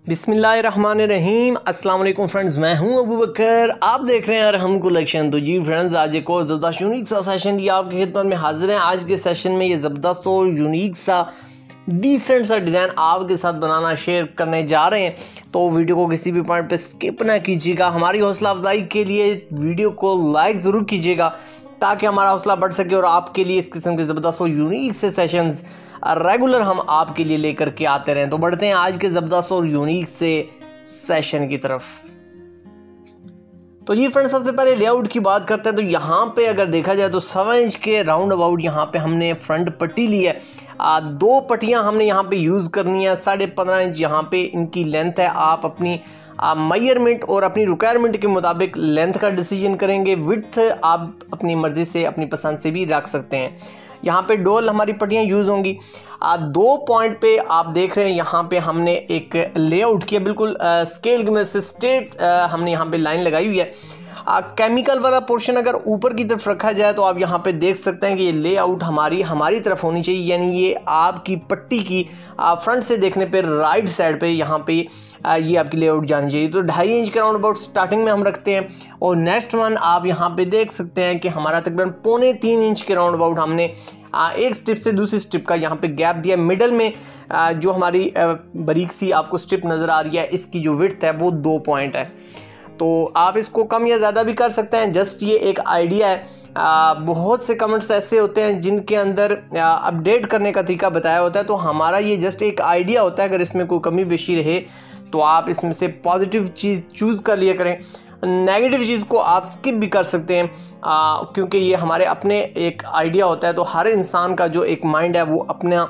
बिस्मिल्लाहिर्रहमानिर्रहीम। अस्सलाम वालेकुम फ्रेंड्स, मैं हूं अबू बकर। आप देख रहे हैं अरहम कलेक्शन। तो जी फ्रेंड्स, आज एक और ज़बरदस्त यूनिक सा सेशन लिए आपकी खिदमत में हाजिर हैं। आज के सेशन में ये ज़बरदस्त और यूनिक सा डिसेंट सा डिज़ाइन आपके साथ बनाना शेयर करने जा रहे हैं। तो वीडियो को किसी भी पॉइंट पे स्किप ना कीजिएगा। हमारी हौसला अफजाई के लिए वीडियो को लाइक ज़रूर कीजिएगा ताकि हमारा हौसला बढ़ सके और आपके लिए इस किस्म के ज़बरदस्त और यूनिक से सेशंस रेगुलर हम आपके लिए लेकर के आते रहें। तो बढ़ते हैं आज के ज़बरदस्त और यूनिक से सेशन की तरफ। तो जी फ्रेंड्स, सबसे पहले लेआउट की बात करते हैं। तो यहाँ पे अगर देखा जाए तो 7 इंच के राउंड अबाउट यहाँ पे हमने फ्रंट पट्टी ली है। 2 पट्टियाँ हमने यहाँ पे यूज़ करनी है। 15.5 इंच यहाँ पे इनकी लेंथ है। आप अपनी मेजरमेंट और अपनी रिक्वायरमेंट के मुताबिक लेंथ का डिसीजन करेंगे। विड्थ आप अपनी मर्ज़ी से अपनी पसंद से भी रख सकते हैं। यहाँ पे डोल हमारी पट्टियाँ यूज़ होंगी। 2 पॉइंट पे आप देख रहे हैं यहाँ पे हमने एक लेआउट किया, बिल्कुल स्केल की मदद से स्ट्रेट हमने यहाँ पे लाइन लगाई हुई है। केमिकल वाला पोर्शन अगर ऊपर की तरफ रखा जाए तो आप यहाँ पे देख सकते हैं कि ये लेआउट हमारी तरफ होनी चाहिए, यानी ये आपकी पट्टी की फ्रंट से देखने पे राइट साइड पे यहाँ पे ये आपकी लेआउट जानी चाहिए। तो 2.5 इंच के राउंड अबाउट स्टार्टिंग में हम रखते हैं और नेक्स्ट वन आप यहाँ पे देख सकते हैं कि हमारा तकरीबन 2.25 इंच के राउंड अबाउट हमने एक स्ट्रिप से दूसरी स्ट्रिप का यहाँ पे गैप दिया। मिडल में जो हमारी बारीक सी आपको स्ट्रिप नज़र आ रही है, इसकी जो विड्थ है वो 2 पॉइंट है। तो आप इसको कम या ज़्यादा भी कर सकते हैं, जस्ट ये एक आइडिया है। बहुत से कमेंट्स ऐसे होते हैं जिनके अंदर अपडेट करने का तरीका बताया होता है, तो हमारा ये जस्ट एक आइडिया होता है। अगर इसमें कोई कमी बेशी रहे तो आप इसमें से पॉजिटिव चीज़ चूज़ कर लिया करें, नेगेटिव चीज़ को आप स्किप भी कर सकते हैं, क्योंकि ये हमारे अपने एक आइडिया होता है। तो हर इंसान का जो एक माइंड है वो अपना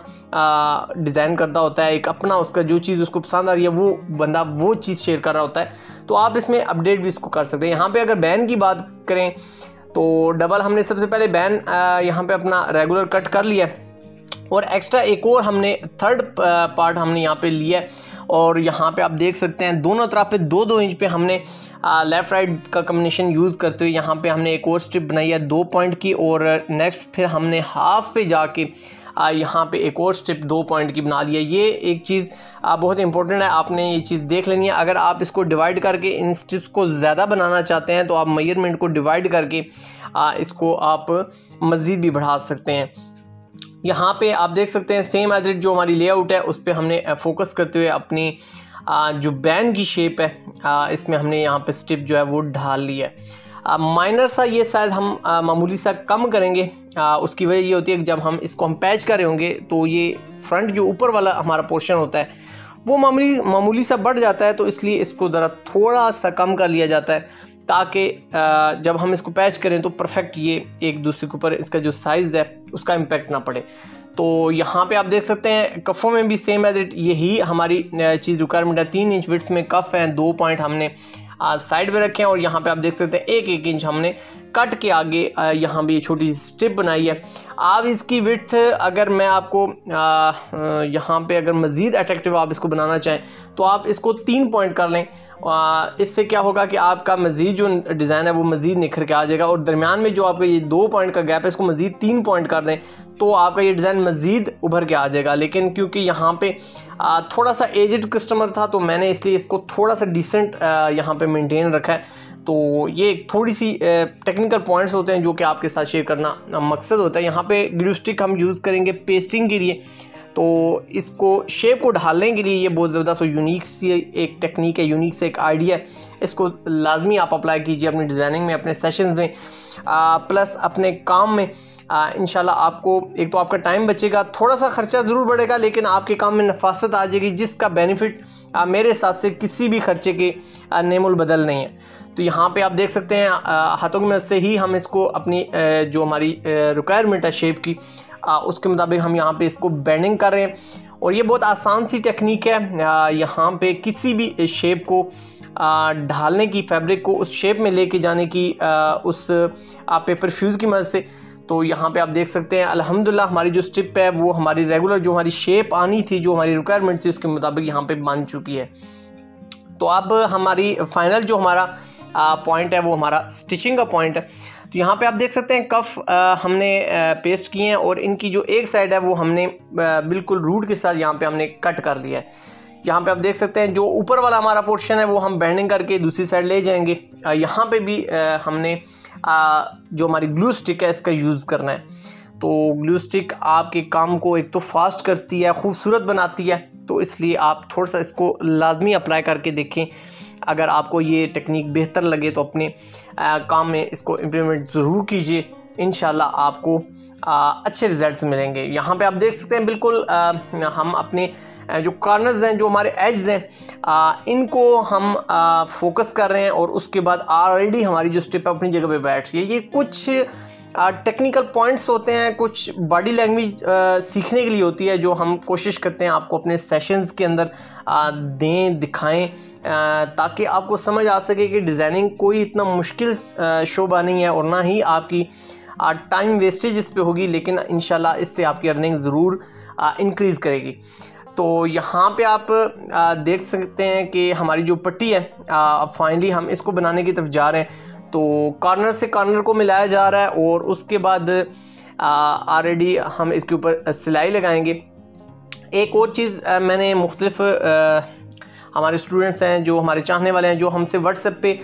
डिज़ाइन करता होता है, एक अपना उसका जो चीज़ उसको पसंद आ रही है वो बंदा वो चीज़ शेयर कर रहा होता है। तो आप इसमें अपडेट भी इसको कर सकते हैं। यहाँ पे अगर बैन की बात करें तो डबल हमने सबसे पहले बैन यहाँ पे अपना रेगुलर कट कर लिया और एक्स्ट्रा एक और हमने थर्ड पार्ट हमने यहाँ पे लिया और यहाँ पे आप देख सकते हैं दोनों तरफ पे 2-2 इंच पे हमने लेफ़्ट राइट का कम्बिनेशन यूज़ करते हुए यहाँ पे हमने एक और स्ट्रिप बनाई है 2 पॉइंट की और नेक्स्ट फिर हमने हाफ पे जाके यहाँ पे एक और स्ट्रिप 2 पॉइंट की बना लिया। ये एक चीज़ बहुत इंपॉर्टेंट है, आपने ये चीज़ देख लेनी है। अगर आप इसको डिवाइड करके इन स्ट्रिप्स को ज़्यादा बनाना चाहते हैं तो आप मेजरमेंट को डिवाइड करके इसको आप मज़ीद भी बढ़ा सकते हैं। यहाँ पे आप देख सकते हैं सेम एज इट जो हमारी लेआउट है उस पर हमने फोकस करते हुए अपनी जो बैन की शेप है इसमें हमने यहाँ पे स्ट्रिप जो है वो ढाल ली है। माइनर सा ये शायद हम मामूली सा कम करेंगे। उसकी वजह ये होती है कि जब हम इसको हम पैच कर रहे होंगे तो ये फ्रंट जो ऊपर वाला हमारा पोर्शन होता है वो मामूली सा बढ़ जाता है, तो इसलिए इसको ज़रा थोड़ा सा कम कर लिया जाता है ताकि जब हम इसको पैच करें तो परफेक्ट ये एक दूसरे के ऊपर इसका जो साइज़ है उसका इम्पेक्ट ना पड़े। तो यहाँ पे आप देख सकते हैं कफ़ों में भी सेम एज इट यही हमारी चीज़ रिक्वायरमेंट है। 3 इंच विड्थ में कफ़ हैं, 2 पॉइंट हमने साइड में रखे हैं और यहाँ पे आप देख सकते हैं 1-1 इंच हमने कट के आगे यहाँ भी छोटी सी स्ट्रिप बनाई है। आप इसकी विड्थ अगर मैं आपको यहाँ पे अगर मज़ीद अट्रैक्टिव आप इसको बनाना चाहें तो आप इसको 3 पॉइंट कर लें। इससे क्या होगा कि आपका मज़ीद जो डिज़ाइन है वो मज़ीद निखर के आ जाएगा और दरमियान में जो आपका ये 2 पॉइंट का गैप है इसको मज़ीद 3 पॉइंट कर दें तो आपका ये डिज़ाइन मज़ीद उभर के आ जाएगा। लेकिन क्योंकि यहाँ पे थोड़ा सा एजड कस्टमर था तो मैंने इसलिए इसको थोड़ा सा डिसेंट यहाँ पे मेंटेन रखा है। तो ये थोड़ी सी टेक्निकल पॉइंट्स होते हैं जो कि आपके साथ शेयर करना मकसद होता है। यहाँ पे ग्लू स्टिक हम यूज़ करेंगे पेस्टिंग के लिए, तो इसको शेप को ढालने के लिए ये बहुत ज़बरदस्त और यूनिक सी एक टेक्निक है, यूनिक से एक आइडिया है। इसको लाजमी आप अप्लाई कीजिए अपनी डिज़ाइनिंग में, अपने सेशंस में, प्लस अपने काम में। इंशाल्लाह आपको एक तो आपका टाइम बचेगा, थोड़ा सा ख़र्चा ज़रूर बढ़ेगा लेकिन आपके काम में नफासत आ जाएगी जिसका बेनिफिट मेरे हिसाब से किसी भी खर्चे के नेमुल बदल नहीं है। तो यहाँ पे आप देख सकते हैं हाथों की मदद से ही हम इसको अपनी जो हमारी रिक्वायरमेंट है शेप की उसके मुताबिक हम यहाँ पे इसको बेंडिंग कर रहे हैं और ये बहुत आसान सी टेक्निक है। यहाँ पे किसी भी शेप को ढालने की, फैब्रिक को उस शेप में लेके जाने की उस पेपर फ्यूज़ की मदद से। तो यहाँ पे आप देख सकते हैं अल्हम्दुलिल्लाह हमारी जो स्ट्रिप है वो हमारी रेगुलर जो हमारी शेप आनी थी, जो हमारी रिक्वायरमेंट थी उसके मुताबिक यहाँ पे बन चुकी है। तो अब हमारी फाइनल जो हमारा पॉइंट है वो हमारा स्टिचिंग का पॉइंट है। तो यहाँ पे आप देख सकते हैं कफ हमने पेस्ट किए हैं और इनकी जो एक साइड है वो हमने बिल्कुल रूट के साथ यहाँ पे हमने कट कर लिया है। यहाँ पे आप देख सकते हैं जो ऊपर वाला हमारा पोर्शन है वो हम बेंडिंग करके दूसरी साइड ले जाएंगे। यहाँ पे भी हमने जो हमारी ग्लू स्टिक है इसका यूज़ करना है। तो ग्लू स्टिक आपके काम को एक तो फास्ट करती है, खूबसूरत बनाती है, तो इसलिए आप थोड़ा सा इसको लाजमी अप्लाई करके देखें। अगर आपको ये टेक्निक बेहतर लगे तो अपने काम में इसको इम्प्लीमेंट ज़रूर कीजिए, इंशाल्लाह आपको अच्छे रिजल्ट्स मिलेंगे। यहाँ पे आप देख सकते हैं बिल्कुल हम अपने जो कॉर्नर्स हैं, जो हमारे एड्स हैं, इनको हम फोकस कर रहे हैं और उसके बाद ऑलरेडी हमारी जो स्टिप है अपनी जगह पे बैठ रही है। ये कुछ टेक्निकल पॉइंट्स होते हैं, कुछ बॉडी लैंग्वेज सीखने के लिए होती है, जो हम कोशिश करते हैं आपको अपने सेशंस के अंदर दें, दिखाएं, ताकि आपको समझ आ सके कि डिज़ाइनिंग कोई इतना मुश्किल शोबा नहीं है और ना ही आपकी टाइम वेस्टेज इस पे होगी, लेकिन इंशाल्लाह इससे आपकी अर्निंग ज़रूर इंक्रीज़ करेगी। तो यहाँ पे आप देख सकते हैं कि हमारी जो पट्टी है अब फाइनली हम इसको बनाने की तरफ जा रहे हैं। तो कॉर्नर से कॉर्नर को मिलाया जा रहा है और उसके बाद ऑलरेडी हम इसके ऊपर सिलाई लगाएंगे। एक और चीज़ मैंने मुख्तलिफ हमारे स्टूडेंट्स हैं, जो हमारे चाहने वाले हैं, जो हमसे व्हाट्सएप पे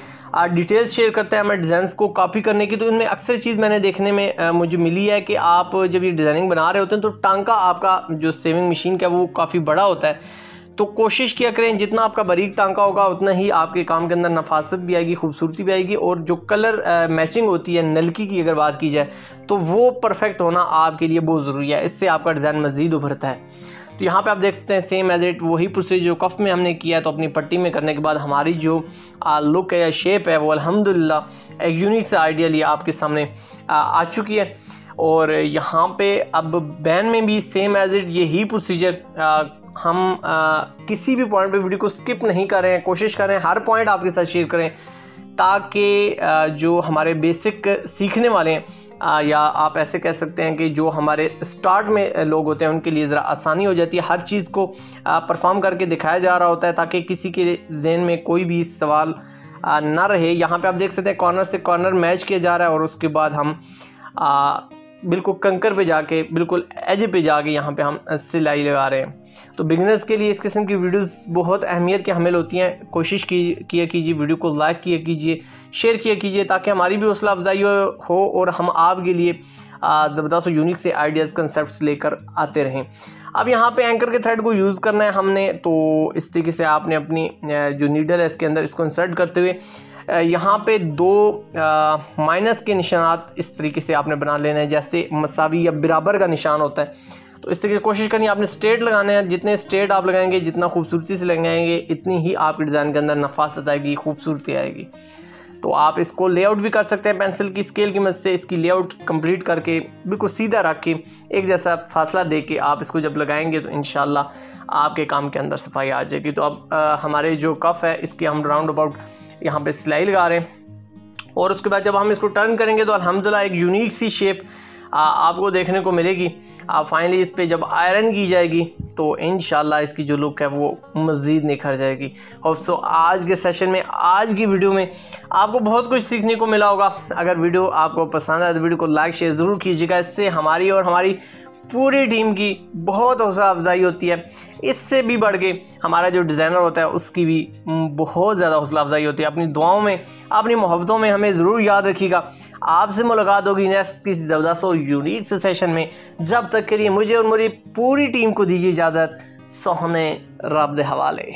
डिटेल्स शेयर करते हैं हमारे डिज़ाइंस को कॉपी करने की, तो इनमें अक्सर चीज़ मैंने देखने में मुझे मिली है कि आप जब ये डिज़ाइनिंग बना रहे होते हैं तो टांका आपका जो सेविंग मशीन का वो काफ़ी बड़ा होता है। तो कोशिश किया करें जितना आपका बारीक टांका होगा उतना ही आपके काम के अंदर नफासत भी आएगी, खूबसूरती भी आएगी, और जो कलर मैचिंग होती है नलकी की अगर बात की जाए तो वो परफेक्ट होना आपके लिए बहुत ज़रूरी है, इससे आपका डिज़ाइन मज़ीद उभरता है। तो यहाँ पे आप देख सकते हैं सेम एज इट वही प्रोसीजर जो कफ में हमने किया है, तो अपनी पट्टी में करने के बाद हमारी जो लुक है या शेप है वो अल्हम्दुलिल्लाह एक यूनिक सा आइडियली आपके सामने आ चुकी है। और यहाँ पे अब बैन में भी सेम एज इट यही प्रोसीजर हम किसी भी पॉइंट पे वीडियो को स्किप नहीं कर रहे हैं, कोशिश कर रहे हैं हर पॉइंट आपके साथ शेयर करें, ताकि जो हमारे बेसिक सीखने वाले हैं या आप ऐसे कह सकते हैं कि जो हमारे स्टार्ट में लोग होते हैं उनके लिए ज़रा आसानी हो जाती है। हर चीज़ को परफॉर्म करके दिखाया जा रहा होता है ताकि किसी के जहन में कोई भी सवाल ना रहे। यहाँ पे आप देख सकते हैं कॉर्नर से कॉर्नर मैच किया जा रहा है और उसके बाद हम बिल्कुल कंकर पे जाके, बिल्कुल एज पे जाके यहाँ पे हम सिलाई लगा रहे हैं। तो बिगिनर्स के लिए इस किस्म की वीडियोस बहुत अहमियत की हामिल होती हैं। कोशिश किया कीजिए, वीडियो को लाइक किया कीजिए, शेयर किया कीजिए, ताकि हमारी भी हौसला अफजाई हो और हम आपके लिए ज़बरदस्त और यूनिक से आइडियाज़ कंसेप्ट्स लेकर आते रहें। अब यहाँ पे एंकर के थ्रेड को यूज़ करना है हमने, तो इस तरीके से आपने अपनी जो नीडल है इसके अंदर इसको इंसर्ट करते हुए यहाँ पे दो माइनस के निशानात इस तरीके से आपने बना लेना है, जैसे मसावी या बराबर का निशान होता है। तो इस तरीके से कोशिश करनी आपने स्ट्रेट लगाने हैं। जितने स्ट्रेट आप लगाएंगे, जितना खूबसूरती से लगाएंगे, इतनी ही आपके डिज़ाइन के अंदर नफासत आएगी, खूबसूरती आएगी। तो आप इसको लेआउट भी कर सकते हैं पेंसिल की स्केल की मदद से। इसकी लेआउट कंप्लीट करके बिल्कुल सीधा रख के एक जैसा फासला दे के आप इसको जब लगाएंगे तो इंशाल्लाह आपके काम के अंदर सफाई आ जाएगी। तो अब हमारे जो कफ है इसके हम राउंड अबाउट यहाँ पे सिलाई लगा रहे हैं और उसके बाद जब हम इसको टर्न करेंगे तो अल्हम्दुलिल्लाह एक यूनिक सी शेप आपको देखने को मिलेगी। फाइनली इस पे जब आयरन की जाएगी तो इंशाल्लाह इसकी जो लुक है वो मज़ीद निखर जाएगी। और सो आज के सेशन में, आज की वीडियो में आपको बहुत कुछ सीखने को मिला होगा। अगर वीडियो आपको पसंद आए तो वीडियो को लाइक शेयर ज़रूर कीजिएगा। इससे हमारी और हमारी पूरी टीम की बहुत हौसला अफजाई होती है। इससे भी बढ़ के हमारा जो डिज़ाइनर होता है उसकी भी बहुत ज़्यादा हौसला अफजाई होती है। अपनी दुआओं में, अपनी मोहब्बतों में हमें ज़रूर याद रखिएगा। आपसे मुलाकात होगी नेक्स्ट किसी ज़बरदस्त और यूनिक से सेशन में। जब तक के लिए मुझे और मेरी पूरी टीम को दीजिए इजाज़त। सोहने रब दे हवाले।